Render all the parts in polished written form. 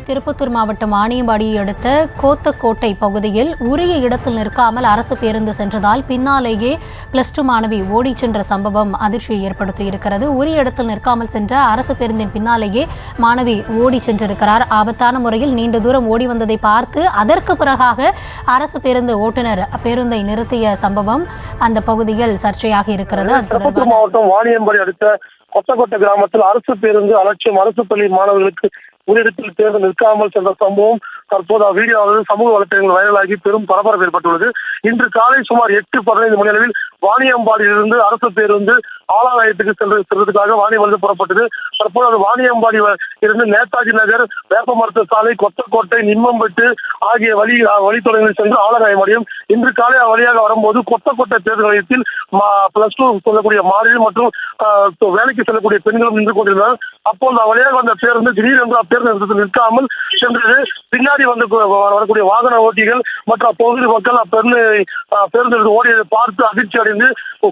திருப்பத்தூர் மாவட்டம் வாணியம்பாடியை அடுத்த கோத்தக்கோட்டை பகுதியில் உரிய இடத்தில் நிற்காமல் அரசு பேருந்து சென்றதால் பின்னாலேயே +2 மாணவி ஓடிச் சென்ற சம்பவம் அதிர்ச்சியை ஏற்படுத்தியிருக்கிறது. உரிய இடத்தில் நிற்காமல் சென்ற அரசு பேருந்தின் பின்னாலேயே மாணவி ஓடிச் சென்றிருக்கிறார். ஆபத்தான முறையில் நீண்ட தூரம் ஓடி வந்ததை பார்த்து அதற்கு பிறகாக அரசு பேருந்து ஓட்டுநர் பேருந்தை நிறுத்திய சம்பவம் அந்த பகுதியில் சர்ச்சையாக இருக்கிறது. திருப்பத்தூர் மாவட்டம் வாணியம்பாடி அடுத்த கொத்தக்கோட்டை கிராமத்தில் அரசு பேருந்து அலட்சியம் அரசு பள்ளி மாணவர்களுக்கு உயிரிழத்தில் தேர்ந்து நிற்காமல் சென்ற சம்பவம் தற்போது வீடியோவில் சமூக வலைத்தளங்கள் வைரலாகி பெரும் பரபரப்பு ஏற்பட்டுள்ளது. இன்று காலை சுமார் 8:15 மணி அளவில் வாணியம்பாடியிலிருந்து அரசு பேருந்து ஆலாலயத்துக்கு செல்வதற்காக வாணியம்பாடி புறப்பட்டது. தற்போது அது வாணியம்பாடி இருந்து நேதாஜி நகர், வேப்பமரத்து சாலை, கொத்தக்கோட்டை, நிம்மம்பட்டு ஆகிய வழித்தொடர்களில் சென்று ஆலகாயம் அடையும். இன்று காலை வழியாக வரும்போது கொத்தக்கோட்டை பேருந்து நிலையத்தில் +2 சொல்லக்கூடிய மாணவி மற்றும் வேலைக்கு செல்லக்கூடிய பெண்களும் நின்று கொண்டிருந்தனர். அப்போது வழியாக வந்த பேருந்து திடீரென்று பேருந்து நிறுத்தத்தில் நிற்காமல் சென்றது. பின்னாடி வரக்கூடிய வாகன ஓட்டிகள் மற்றும் அப்பகுதி மக்கள் பேருந்து ஓடியதை பார்த்து அதிர்ச்சி அடைந்து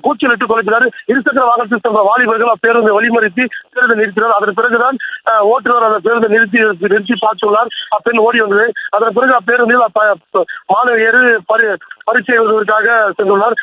கூச்சலிட்டு கொலைக்கிறார். இருசக்கர வாகனத்தில் சென்ற வாலிபர்கள் அப்பேருந்து வழிமறித்து பேருந்து நிறுத்தினார். அதன் பிறகுதான் ஓட்டுநர் அந்த பேருந்து நிறுத்தி பார்த்துள்ளார். அப்பெண் ஓடி வந்தது. அதன் பிறகு அப்பேருந்தில் மாணவியர் பரீட்சை எழுதுவதற்காக சென்றுள்ளார்.